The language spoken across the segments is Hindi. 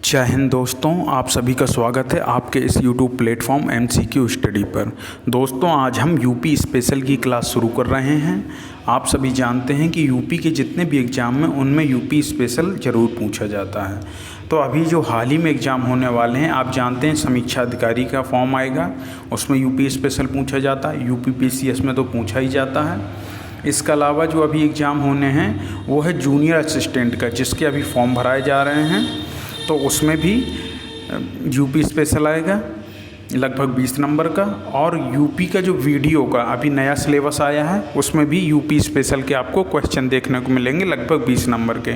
जय हिंद दोस्तों, आप सभी का स्वागत है आपके इस YouTube प्लेटफॉर्म MCQ स्टडी पर। दोस्तों, आज हम यूपी स्पेशल की क्लास शुरू कर रहे हैं। आप सभी जानते हैं कि यूपी के जितने भी एग्ज़ाम हैं उनमें यूपी स्पेशल ज़रूर पूछा जाता है। तो अभी जो हाल ही में एग्ज़ाम होने वाले हैं, आप जानते हैं समीक्षा अधिकारी का फॉर्म आएगा, उसमें यूपी स्पेशल पूछा जाता है। UPPCS में तो पूछा ही जाता है। इसके अलावा जो अभी एग्ज़ाम होने हैं वो है जूनियर असिस्टेंट का, जिसके अभी फॉर्म भराए जा रहे हैं। तो उसमें भी यूपी स्पेशल आएगा लगभग 20 नंबर का। और यूपी का जो वीडियो का अभी नया सिलेबस आया है उसमें भी यूपी स्पेशल के आपको क्वेश्चन देखने को मिलेंगे लगभग 20 नंबर के।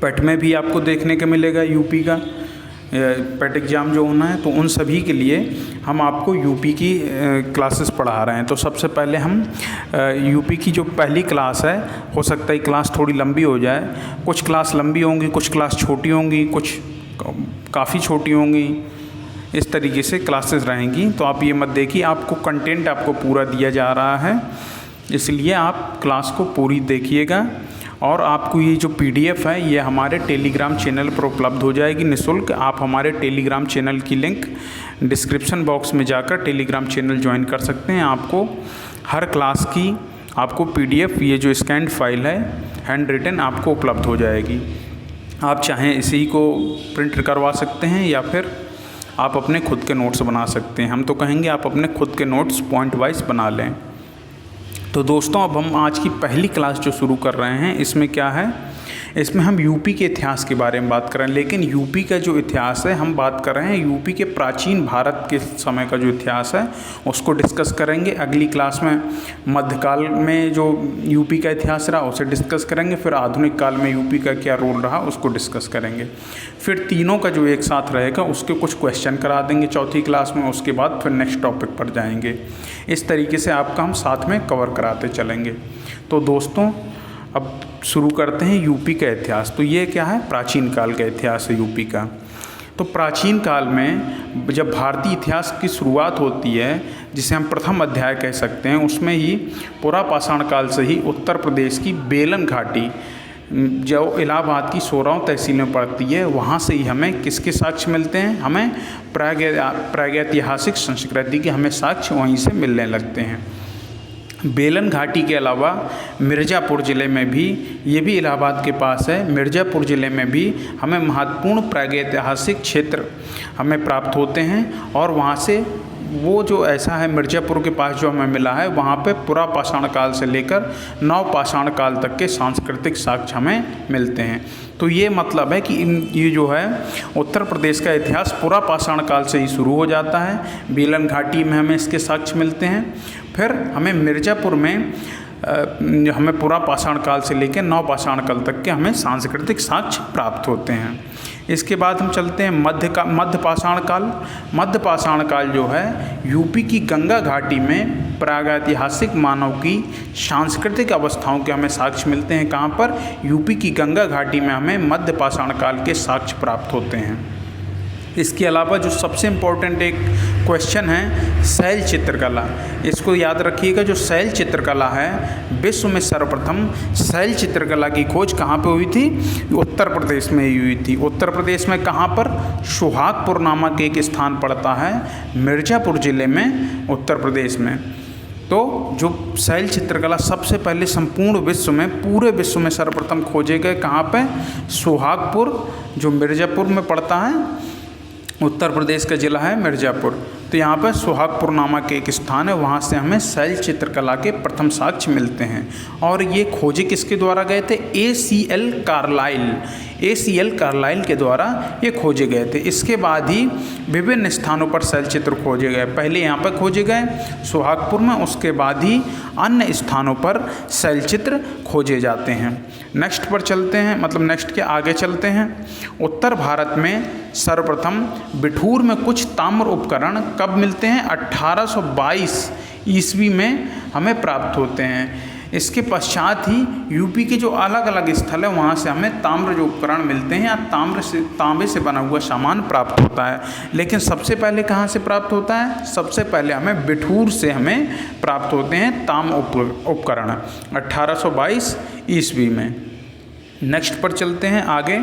पेट में भी आपको देखने को मिलेगा यूपी का पेट एग्ज़ाम जो होना है, तो उन सभी के लिए हम आपको यूपी की क्लासेस पढ़ा रहे हैं। तो सबसे पहले हम यूपी की जो पहली क्लास है, हो सकता है क्लास थोड़ी लंबी हो जाए, कुछ क्लास लंबी होंगी, कुछ क्लास छोटी होंगी, कुछ काफ़ी छोटी होंगी, इस तरीके से क्लासेस रहेंगी। तो आप ये मत देखिए, आपको कंटेंट आपको पूरा दिया जा रहा है, इसलिए आप क्लास को पूरी देखिएगा। और आपको ये जो PDF है ये हमारे टेलीग्राम चैनल पर उपलब्ध हो जाएगी निःशुल्क। आप हमारे टेलीग्राम चैनल की लिंक डिस्क्रिप्शन बॉक्स में जाकर टेलीग्राम चैनल ज्वाइन कर सकते हैं। आपको हर क्लास की आपको PDF ये जो स्कैन्ड फाइल है हैंड रिटन आपको उपलब्ध हो जाएगी। आप चाहें इसी को प्रिंट करवा सकते हैं या फिर आप अपने खुद के नोट्स बना सकते हैं। हम तो कहेंगे आप अपने खुद के नोट्स पॉइंट वाइज बना लें। तो दोस्तों, अब हम आज की पहली क्लास जो शुरू कर रहे हैं, इसमें क्या है, इसमें हम यूपी के इतिहास के बारे में बात कर रहे हैं। लेकिन यूपी का जो इतिहास है, हम बात कर रहे हैं यूपी के प्राचीन भारत के समय का जो इतिहास है उसको डिस्कस करेंगे। अगली क्लास में मध्यकाल में जो यूपी का इतिहास रहा उसे डिस्कस करेंगे। फिर आधुनिक काल में यूपी का क्या रोल रहा उसको डिस्कस करेंगे। फिर तीनों का जो एक साथ रहेगा उसके कुछ क्वेश्चन करा देंगे चौथी क्लास में। उसके बाद फिर नेक्स्ट टॉपिक पर जाएंगे। इस तरीके से आपका हम साथ में कवर कराते चलेंगे। तो दोस्तों, अब शुरू करते हैं यूपी का इतिहास। तो ये क्या है, प्राचीन काल का इतिहास है यूपी का। तो प्राचीन काल में जब भारतीय इतिहास की शुरुआत होती है, जिसे हम प्रथम अध्याय कह सकते हैं, उसमें ही पुरापाषाण काल से ही उत्तर प्रदेश की बेलन घाटी जो इलाहाबाद की 16 तहसील में पड़ती है, वहाँ से ही हमें किसके साक्ष्य मिलते हैं, हमें प्रागैतिहासिक संस्कृति के हमें साक्ष्य वहीं से मिलने लगते हैं। बेलन घाटी के अलावा मिर्ज़ापुर ज़िले में भी, ये भी इलाहाबाद के पास है, मिर्ज़ापुर ज़िले में भी हमें महत्वपूर्ण प्रागैतिहासिक क्षेत्र हमें प्राप्त होते हैं। और वहाँ से वो जो ऐसा है मिर्ज़ापुर के पास जो हमें मिला है, वहाँ पे पुरापाषाण काल से लेकर नवपाषाण काल तक के सांस्कृतिक साक्ष्य हमें मिलते हैं। तो ये मतलब है कि ये जो है उत्तर प्रदेश का इतिहास पुरापाषाण काल से ही शुरू हो जाता है। बेलन घाटी में हमें इसके साक्ष्य मिलते हैं। फिर हमें मिर्ज़ापुर में हमें पुरापाषाण काल से लेकर नवपाषाण काल तक के हमें सांस्कृतिक साक्ष्य प्राप्त होते हैं। इसके बाद हम चलते हैं मध्यपाषाण काल। मध्यपाषाण काल जो है यूपी की गंगा घाटी में प्रागैतिहासिक मानव की सांस्कृतिक अवस्थाओं के हमें साक्ष्य मिलते हैं। कहाँ पर, यूपी की गंगा घाटी में हमें मध्यपाषाण काल के साक्ष्य प्राप्त होते हैं। इसके अलावा जो सबसे इम्पोर्टेंट एक क्वेश्चन है शैल चित्रकला, इसको याद रखिएगा। जो शैल चित्रकला है, विश्व में सर्वप्रथम शैल चित्रकला की खोज कहाँ पे हुई थी, उत्तर प्रदेश में ही हुई थी। उत्तर प्रदेश में कहाँ पर, सुहागपुर नामक एक स्थान पड़ता है मिर्ज़ापुर ज़िले में, उत्तर प्रदेश में। तो जो शैल चित्रकला सबसे पहले संपूर्ण विश्व में, पूरे विश्व में सर्वप्रथम खोजे गए कहाँ पे, सुहागपुर, जो मिर्ज़ापुर में पड़ता है, उत्तर प्रदेश का ज़िला है मिर्ज़ापुर। तो यहाँ पर सुहागपुर नामक एक स्थान है, वहाँ से हमें शैल चित्रकला के प्रथम साक्ष्य मिलते हैं। और ये खोजे किसके द्वारा गए थे, ACL कार्लाइल के द्वारा ये खोजे गए थे। इसके बाद ही विभिन्न स्थानों पर शैल चित्र खोजे गए। पहले यहाँ पर खोजे गए सुहागपुर में, उसके बाद ही अन्य स्थानों पर शैल चित्र खोजे जाते हैं। नेक्स्ट पर चलते हैं, मतलब नेक्स्ट के आगे चलते हैं। उत्तर भारत में सर्वप्रथम बिठूर में कुछ ताम्र उपकरण कब मिलते हैं, 1822 ईस्वी में हमें प्राप्त होते हैं। इसके पश्चात ही यूपी के जो अलग अलग स्थल है वहाँ से हमें ताम्र जो उपकरण मिलते हैं या तांबे से बना हुआ सामान प्राप्त होता है। लेकिन सबसे पहले कहाँ से प्राप्त होता है, सबसे पहले हमें बिठूर से हमें प्राप्त होते हैं ताम्र उपकरण 1822 ईस्वी में। नेक्स्ट पर चलते हैं आगे।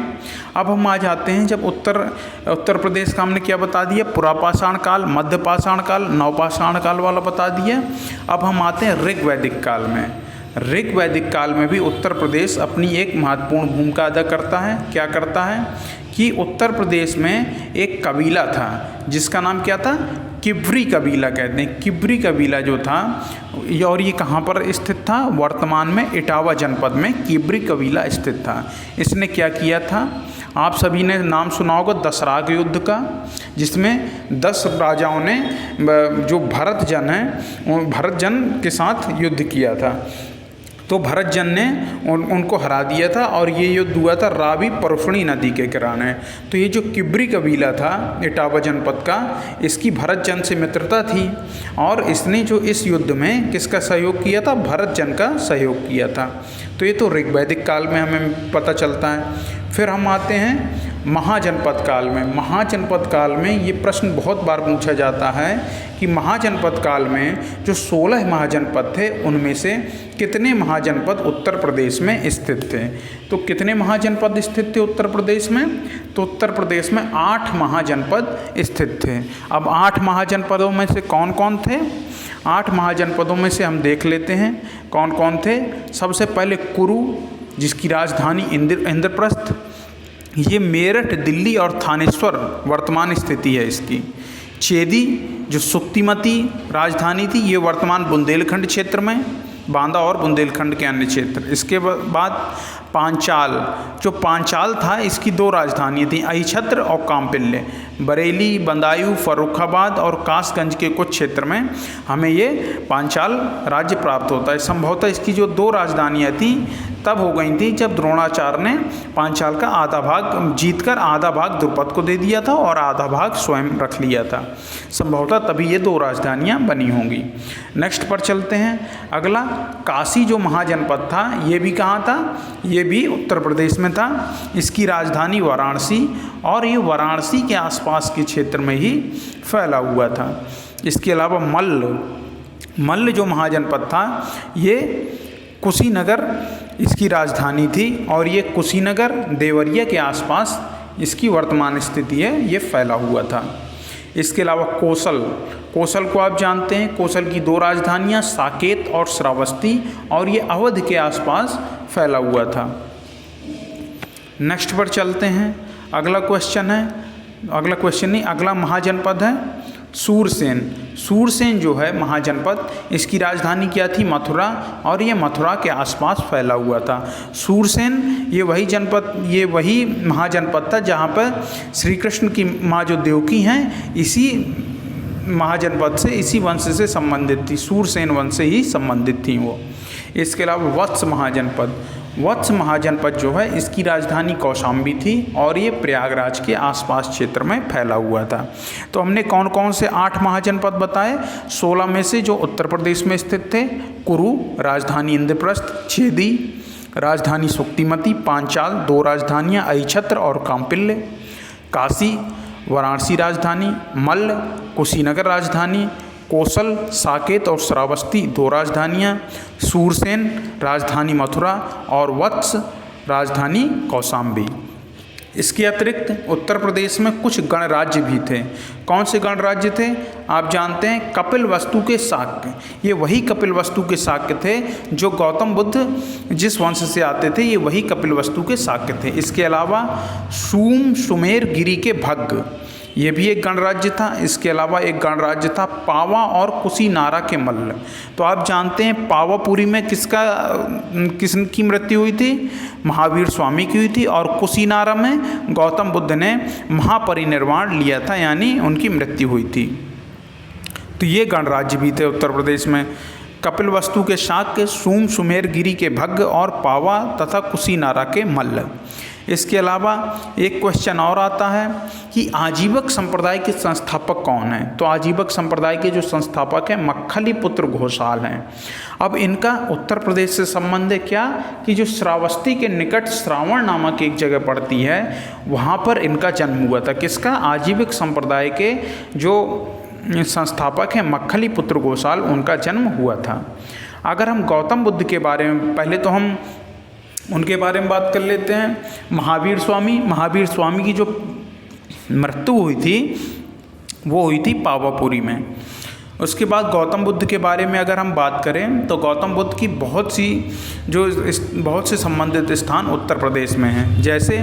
अब हम आ जाते हैं जब उत्तर प्रदेश का हमने क्या बता दिया, पुरापाषाण काल, मध्य पाषाण काल, नवपाषाण काल वाला बता दिया। अब हम आते हैं ऋग्वैदिक काल में। ऋग्वैदिक काल में भी उत्तर प्रदेश अपनी एक महत्वपूर्ण भूमिका अदा करता है। क्या करता है कि उत्तर प्रदेश में एक कबीला था जिसका नाम क्या था, किब्री कबीला कहते हैं। किब्री कबीला जो था, और ये कहाँ पर स्थित था, वर्तमान में इटावा जनपद में किब्री कबीला स्थित था। इसने क्या किया था, आप सभी ने नाम सुना होगा दशराग युद्ध का, जिसमें 10 राजाओं ने जो भरत जन के साथ युद्ध किया था। तो भरत जन ने उनको हरा दिया था और ये युद्ध हुआ था रावी परफणी नदी के किनारे। तो ये जो किब्री कबीला था इटावा जनपद का, इसकी भरत जन से मित्रता थी और इसने जो इस युद्ध में किसका सहयोग किया था, भरत जन का सहयोग किया था। तो ये तो ऋग्वैदिक काल में हमें पता चलता है। फिर हम आते हैं महाजनपद काल में। महाजनपद काल में ये प्रश्न बहुत बार पूछा जाता है कि महाजनपद काल में जो 16 महाजनपद थे उनमें से कितने महाजनपद उत्तर प्रदेश में स्थित थे। तो कितने महाजनपद स्थित थे उत्तर प्रदेश में, तो उत्तर प्रदेश में 8 महाजनपद स्थित थे। अब 8 महाजनपदों में से कौन कौन थे, 8 महाजनपदों में से हम देख लेते हैं कौन कौन थे। सबसे पहले कुरु, जिसकी राजधानी इंद्रप्रस्थ, ये मेरठ, दिल्ली और थानेश्वर वर्तमान स्थिति है इसकी। चेदी जो सुक्तिमती राजधानी थी, ये वर्तमान बुंदेलखंड क्षेत्र में, बांदा और बुंदेलखंड के अन्य क्षेत्र। इसके बाद पांचाल, जो पांचाल था इसकी 2 राजधानियाँ थीं, अहिछत्र और काम्पिल्य। बरेली, बदायूं, फर्रुखाबाद और कासगंज के कुछ क्षेत्र में हमें ये पांचाल राज्य प्राप्त होता है। संभवतः इसकी जो 2 राजधानियाँ थीं तब हो गई थी जब द्रोणाचार्य ने पांचाल का आधा भाग जीतकर आधा भाग द्रुपद को दे दिया था और आधा भाग स्वयं रख लिया था। संभवतः तभी ये 2 राजधानियाँ बनी होंगी। नेक्स्ट पर चलते हैं। अगला काशी जो महाजनपद था, ये भी कहाँ था, ये भी उत्तर प्रदेश में था। इसकी राजधानी वाराणसी, और ये वाराणसी के आसपास के क्षेत्र में ही फैला हुआ था। इसके अलावा मल्ल जो महाजनपद था, ये कुशीनगर इसकी राजधानी थी और ये कुशीनगर देवरिया के आसपास इसकी वर्तमान स्थिति है, ये फैला हुआ था। इसके अलावा कोसल को आप जानते हैं, कोसल की 2 राजधानियाँ साकेत और श्रावस्ती, और ये अवध के आसपास फैला हुआ था। नेक्स्ट पर चलते हैं। अगला महाजनपद है सूरसेन जो है महाजनपद, इसकी राजधानी क्या थी, मथुरा, और ये मथुरा के आसपास फैला हुआ था। सूरसेन ये वही महाजनपद था जहाँ पर श्री कृष्ण की माँ जो देवकी हैं, इसी महाजनपद से, इसी वंश से संबंधित थी, सूरसेन वंश से ही संबंधित थी वो। इसके अलावा वत्स महाजनपद जो है, इसकी राजधानी कौशाम्बी थी और ये प्रयागराज के आसपास क्षेत्र में फैला हुआ था। तो हमने कौन कौन से 8 महाजनपद बताए, 16 में से जो उत्तर प्रदेश में स्थित थे, कुरु राजधानी इंद्रप्रस्थ, छेदी राजधानी सुक्तिमती, पांचाल 2 राजधानियाँ अहिछत्र और काम्पिल्य, काशी वाराणसी राजधानी, मल्ल कुशीनगर राजधानी, कोसल साकेत और श्रावस्ती 2 राजधानियाँ, सूरसेन राजधानी मथुरा और वत्स राजधानी कौशाम्बी। इसके अतिरिक्त उत्तर प्रदेश में कुछ गणराज्य भी थे। कौन से गणराज्य थे, आप जानते हैं, कपिलवस्तु के शाक्य। ये वही कपिलवस्तु के शाक्य थे जो गौतम बुद्ध जिस वंश से आते थे, ये वही कपिलवस्तु के शाक्य थे। इसके अलावा सुमेर गिरी के भग्ग, ये भी एक गणराज्य था। इसके अलावा एक गणराज्य था पावा और कुशीनारा के मल्ल। तो आप जानते हैं पावापुरी में किसकी मृत्यु हुई थी, महावीर स्वामी की हुई थी, और कुशीनारा में गौतम बुद्ध ने महापरिनिर्वाण लिया था, यानी उनकी मृत्यु हुई थी। तो ये गणराज्य भी थे उत्तर प्रदेश में, कपिलवस्तु के शाक्य, सुमेर गिरी के भग्ग और पावा तथा कुशीनारा के मल्ल। इसके अलावा एक क्वेश्चन और आता है कि आजीवक संप्रदाय के संस्थापक कौन हैं। तो आजीवक संप्रदाय के जो संस्थापक हैं मक्खली पुत्र घोषाल हैं। अब इनका उत्तर प्रदेश से संबंध है क्या, कि जो श्रावस्ती के निकट श्रावण नामक एक जगह पड़ती है, वहाँ पर इनका जन्म हुआ था। किसका, आजीवक संप्रदाय के जो संस्थापक हैं मक्खली पुत्र घोषाल, उनका जन्म हुआ था। अगर हम गौतम बुद्ध के बारे में, पहले तो हम उनके बारे में बात कर लेते हैं। महावीर स्वामी की जो मृत्यु हुई थी वो हुई थी पावापुरी में। उसके बाद गौतम बुद्ध के बारे में अगर हम बात करें तो गौतम बुद्ध की बहुत से संबंधित स्थान उत्तर प्रदेश में हैं। जैसे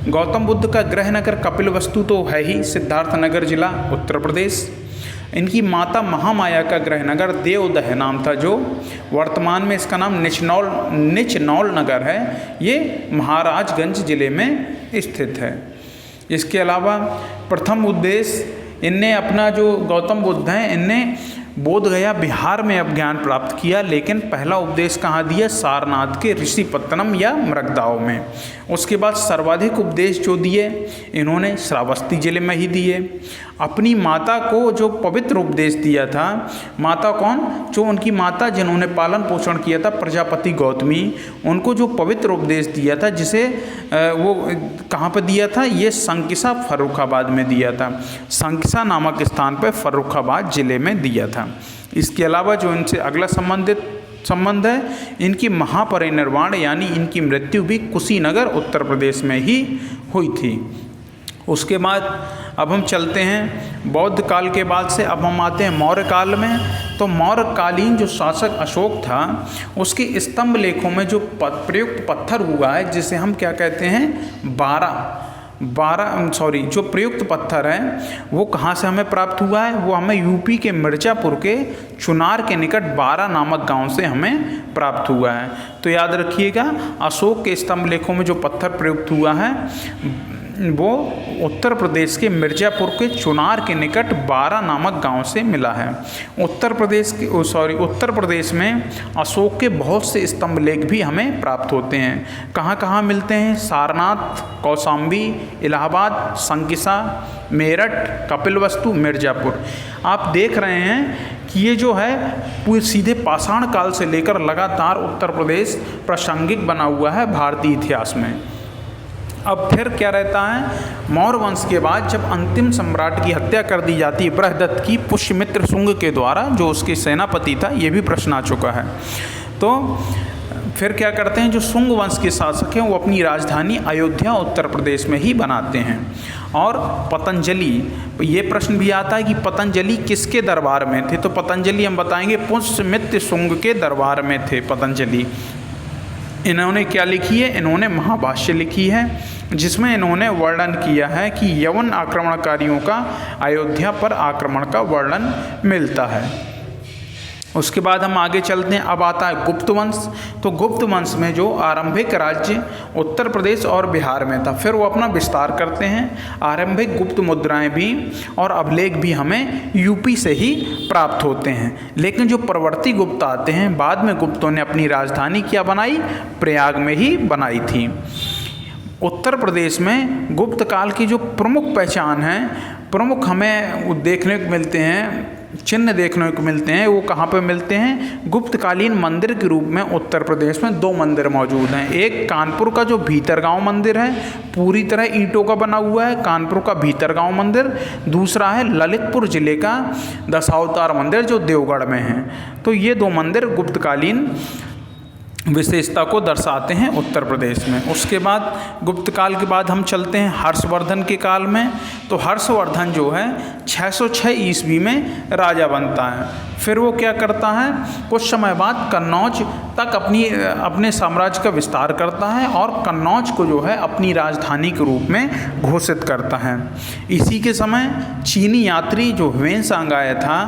गौतम बुद्ध का गृह नगर कपिलवस्तु तो है ही, सिद्धार्थ नगर जिला उत्तर प्रदेश। इनकी माता महामाया का गृह नगर देवदह नाम था, जो वर्तमान में इसका नाम निचनौल नगर है। ये महाराजगंज जिले में स्थित है। इसके अलावा प्रथम उद्देश्य इनने अपना जो गौतम बुद्ध हैं इनने बोधगया बिहार में अब ज्ञान प्राप्त किया, लेकिन पहला उपदेश कहाँ दिया? सारनाथ के ऋषिपत्तनम या मृगदाव में। उसके बाद सर्वाधिक उपदेश जो दिए इन्होंने श्रावस्ती जिले में ही दिए। अपनी माता को जो पवित्र उपदेश दिया था, माता कौन? जो उनकी माता जिन्होंने पालन पोषण किया था प्रजापति गौतमी, उनको जो पवित्र उपदेश दिया था, जिसे वो कहाँ पर दिया था? ये संकिसा फर्रुखाबाद में दिया था। संकिसा नामक स्थान पर फर्रुखाबाद जिले में दिया था। इसके अलावा जो इनसे अगला संबंध है, इनकी महापरिनिर्वाण यानी इनकी मृत्यु भी कुशीनगर उत्तर प्रदेश में ही हुई थी। उसके बाद अब हम चलते हैं बौद्ध काल के बाद से अब हम आते हैं मौर्य काल में। तो मौर्य कालीन जो शासक अशोक था उसके स्तंभ लेखों में जो प्रयुक्त पत्थर हुआ है, जिसे हम क्या कहते हैं? जो प्रयुक्त पत्थर है वो कहाँ से हमें प्राप्त हुआ है? वो हमें यूपी के मिर्ज़ापुर के चुनार के निकट बारा नामक गांव से हमें प्राप्त हुआ है। तो याद रखिएगा, अशोक के स्तंभ लेखों में जो पत्थर प्रयुक्त हुआ है वो उत्तर प्रदेश के मिर्ज़ापुर के चुनार के निकट बारा नामक गांव से मिला है। उत्तर प्रदेश में अशोक के बहुत से स्तंभ लेख भी हमें प्राप्त होते हैं। कहाँ कहाँ मिलते हैं? सारनाथ, कौशाम्बी, इलाहाबाद, संकिसा, मेरठ, कपिलवस्तु, मिर्ज़ापुर। आप देख रहे हैं कि ये जो है पूरे सीधे पाषाण काल से लेकर लगातार उत्तर प्रदेश प्रासंगिक बना हुआ है भारतीय इतिहास में। अब फिर क्या रहता है? मौर्य वंश के बाद जब अंतिम सम्राट की हत्या कर दी जाती है बृहदत्त की पुष्यमित्र शुंग के द्वारा, जो उसके सेनापति था, ये भी प्रश्न आ चुका है। तो फिर क्या करते हैं? जो शुंग वंश के शासक हैं वो अपनी राजधानी अयोध्या उत्तर प्रदेश में ही बनाते हैं। और पतंजलि, ये प्रश्न भी आता है कि पतंजलि किसके दरबार में थे? तो पतंजलि हम बताएंगे पुष्यमित्र शुंग के दरबार में थे पतंजलि। इन्होंने क्या लिखी है? इन्होंने महाभाष्य लिखी है, जिसमें इन्होंने वर्णन किया है कि यवन आक्रमणकारियों का अयोध्या पर आक्रमण का वर्णन मिलता है। उसके बाद हम आगे चलते हैं। अब आता है गुप्त वंश। तो गुप्त वंश में जो आरंभिक राज्य उत्तर प्रदेश और बिहार में था, फिर वो अपना विस्तार करते हैं। आरंभिक गुप्त मुद्राएं भी और अभिलेख भी हमें यूपी से ही प्राप्त होते हैं। लेकिन जो प्रवर्ती गुप्त आते हैं, बाद में गुप्तों ने अपनी राजधानी क्या बनाई? प्रयाग में ही बनाई थी। उत्तर प्रदेश में गुप्त काल की जो प्रमुख पहचान है, प्रमुख हमें देखने को मिलते हैं, चिन्ह देखने को मिलते हैं, वो कहाँ पे मिलते हैं? गुप्तकालीन मंदिर के रूप में उत्तर प्रदेश में 2 मंदिर मौजूद हैं। एक कानपुर का जो भीतरगांव मंदिर है, पूरी तरह ईंटों का बना हुआ है, कानपुर का भीतरगांव मंदिर। दूसरा है ललितपुर जिले का दशावतार मंदिर, जो देवगढ़ में है। तो ये 2 मंदिर गुप्तकालीन विशेषता को दर्शाते हैं उत्तर प्रदेश में। उसके बाद गुप्त काल के बाद हम चलते हैं हर्षवर्धन के काल में। तो हर्षवर्धन जो है 606 ईस्वी में राजा बनता है। फिर वो क्या करता है? कुछ समय बाद कन्नौज तक अपने साम्राज्य का विस्तार करता है और कन्नौज को जो है अपनी राजधानी के रूप में घोषित करता है। इसी के समय चीनी यात्री जो ह्वेनसांग आया था,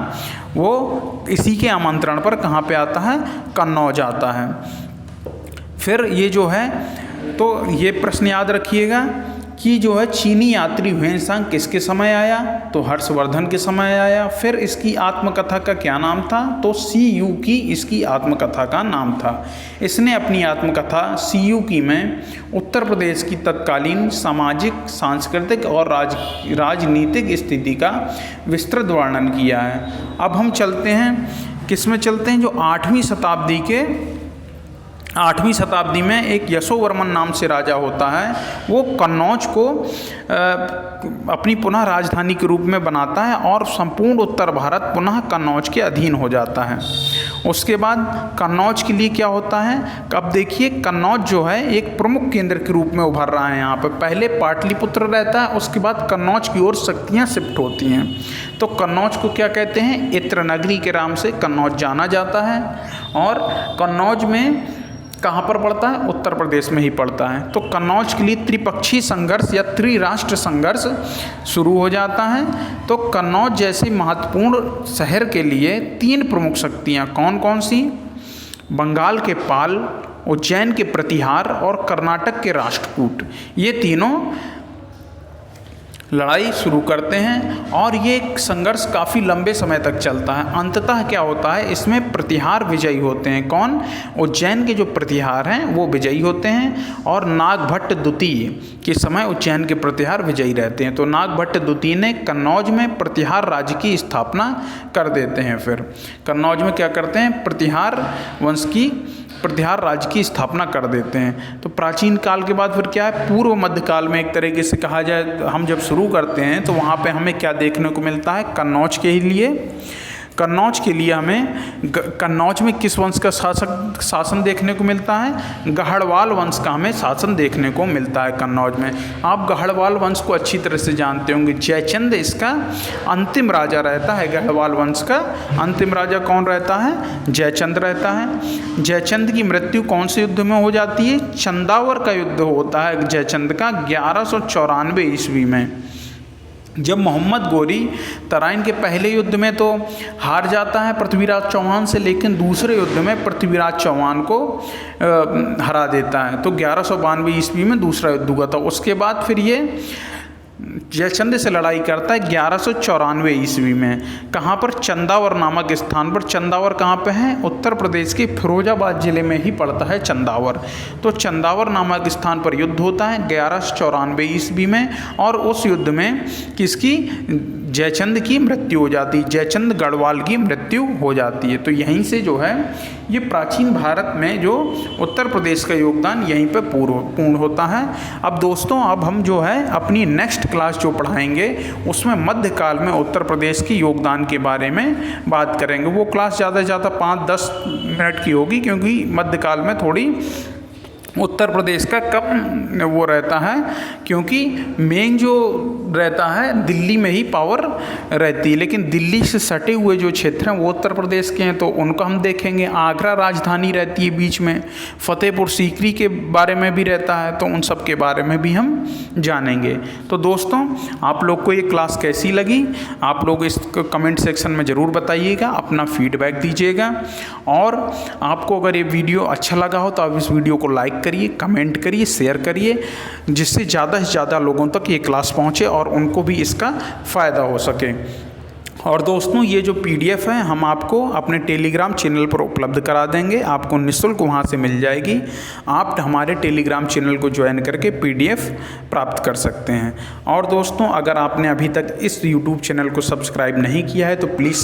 वो इसी के आमंत्रण पर कहाँ पे आता है? कन्नौज आता है। फिर ये जो है, तो ये प्रश्न याद रखिएगा कि जो है चीनी यात्री ह्वेनसांग किसके समय आया? तो हर्षवर्धन के समय आया। फिर इसकी आत्मकथा का क्या नाम था? तो सीयू की इसकी आत्मकथा का नाम था। इसने अपनी आत्मकथा सीयू की में उत्तर प्रदेश की तत्कालीन सामाजिक, सांस्कृतिक और राजनीतिक स्थिति का विस्तृत वर्णन किया है। अब हम चलते हैं, किस में चलते हैं? जो 8वीं शताब्दी में एक यशोवर्मन नाम से राजा होता है, वो कन्नौज को अपनी पुनः राजधानी के रूप में बनाता है और संपूर्ण उत्तर भारत पुनः कन्नौज के अधीन हो जाता है। उसके बाद कन्नौज के लिए क्या होता है, अब देखिए कन्नौज जो है एक प्रमुख केंद्र के रूप में उभर रहा है। यहाँ पर पहले पाटलिपुत्र रहता है, उसके बाद कन्नौज की ओर शक्तियाँ शिफ्ट होती हैं। तो कन्नौज को क्या कहते हैं, इत्र नगरी के नाम से कन्नौज जाना जाता है। और कन्नौज में कहाँ पर पड़ता है, उत्तर प्रदेश में ही पड़ता है। तो कन्नौज के लिए त्रिपक्षीय संघर्ष या त्रिराष्ट्र संघर्ष शुरू हो जाता है। तो कन्नौज जैसे महत्वपूर्ण शहर के लिए 3 प्रमुख शक्तियाँ कौन कौन सी, बंगाल के पाल, उज्जैन के प्रतिहार और कर्नाटक के राष्ट्रकूट, ये तीनों लड़ाई शुरू करते हैं। और ये संघर्ष काफ़ी लंबे समय तक चलता है। अंततः क्या होता है, इसमें प्रतिहार विजयी होते हैं। कौन, उज्जैन के जो प्रतिहार हैं वो विजयी होते हैं। और नागभट्ट द्वितीय के समय उज्जैन के प्रतिहार विजयी रहते हैं। तो नागभट्ट द्वितीय ने कन्नौज में प्रतिहार राज्य की स्थापना कर देते हैं। फिर कन्नौज में क्या करते हैं, प्रतिहार राज्य की स्थापना कर देते हैं। तो प्राचीन काल के बाद फिर क्या है, पूर्व मध्य काल में एक तरीके से कहा जाए, हम जब शुरू करते हैं तो वहाँ पे हमें क्या देखने को मिलता है, कन्नौज के लिए हमें कन्नौज में किस वंश का शासन देखने को मिलता है, गढ़वाल वंश का हमें शासन देखने को मिलता है कन्नौज में। आप गढ़वाल वंश को अच्छी तरह से जानते होंगे। जयचंद इसका अंतिम राजा रहता है। गढ़वाल वंश का अंतिम राजा कौन रहता है, जयचंद रहता है। जयचंद की मृत्यु कौन से युद्ध में हो जाती है, चंदावर का युद्ध होता है जयचंद का 1194 ईस्वी में, जब मोहम्मद गोरी तराइन के पहले युद्ध में तो हार जाता है पृथ्वीराज चौहान से, लेकिन दूसरे युद्ध में पृथ्वीराज चौहान को हरा देता है। तो 1192 ईस्वी में दूसरा युद्ध हुआ था। उसके बाद फिर ये जयचंद से लड़ाई करता है 1194 ईस्वी में। कहाँ पर, चंदावर नामक स्थान पर। चंदावर कहाँ पे है, उत्तर प्रदेश के फिरोजाबाद जिले में ही पड़ता है चंदावर। तो चंदावर नामक स्थान पर युद्ध होता है 1194 ईस्वी में। और उस युद्ध में किसकी, जयचंद की मृत्यु हो जाती है, जयचंद गढ़वाल की मृत्यु हो जाती है। तो यहीं से जो है ये प्राचीन भारत में जो उत्तर प्रदेश का योगदान यहीं पे पूर्ण होता है। अब दोस्तों, अब हम जो है अपनी नेक्स्ट क्लास जो पढ़ाएंगे उसमें मध्यकाल में उत्तर प्रदेश के योगदान के बारे में बात करेंगे। वो क्लास ज़्यादा से ज़्यादा 5-10 मिनट की होगी, क्योंकि मध्यकाल में थोड़ी उत्तर प्रदेश का कम वो रहता है, क्योंकि मेन जो रहता है दिल्ली में ही पावर रहती है। लेकिन दिल्ली से सटे हुए जो क्षेत्र हैं वो उत्तर प्रदेश के हैं, तो उनको हम देखेंगे। आगरा राजधानी रहती है बीच में, फतेहपुर सीकरी के बारे में भी रहता है, तो उन सब के बारे में भी हम जानेंगे। तो दोस्तों, आप लोग को ये क्लास कैसी लगी, आप लोग इस कमेंट सेक्शन में ज़रूर बताइएगा, अपना फीडबैक दीजिएगा। और आपको अगर ये वीडियो अच्छा लगा हो तो आप इस वीडियो को लाइक करिए, कमेंट करिए, शेयर करिए, जिससे ज़्यादा से ज़्यादा लोगों तक ये क्लास पहुँचे और उनको भी इसका फ़ायदा हो सके। और दोस्तों, ये जो PDF है हम आपको अपने टेलीग्राम चैनल पर उपलब्ध करा देंगे, आपको निःशुल्क वहाँ से मिल जाएगी। आप हमारे टेलीग्राम चैनल को ज्वाइन करके PDF प्राप्त कर सकते हैं। और दोस्तों, अगर आपने अभी तक इस YouTube चैनल को सब्सक्राइब नहीं किया है तो प्लीज़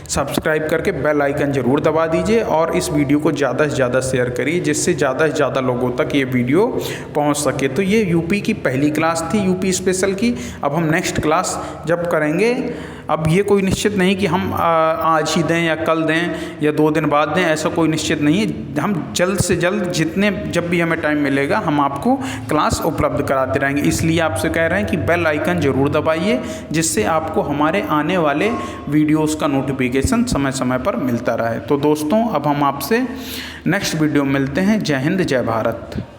सब्सक्राइब करके बेल आइकन ज़रूर दबा दीजिए और इस वीडियो को ज़्यादा से ज़्यादा शेयर करिए, जिससे ज़्यादा से ज़्यादा लोगों तक ये वीडियो पहुँच सके। तो ये UP की पहली क्लास थी, UP स्पेशल की। अब हम नेक्स्ट क्लास जब करेंगे, अब ये कोई निश्चित नहीं कि हम आज ही दें या कल दें या 2 दिन बाद दें, ऐसा कोई निश्चित नहीं है। हम जल्द से जल्द जब भी हमें टाइम मिलेगा हम आपको क्लास उपलब्ध कराते रहेंगे। इसलिए आपसे कह रहे हैं कि बेल आइकन ज़रूर दबाइए, जिससे आपको हमारे आने वाले वीडियोस का नोटिफिकेशन समय समय पर मिलता रहे। तो दोस्तों, अब हम आपसे नेक्स्ट वीडियो में मिलते हैं। जय हिंद, जय भारत।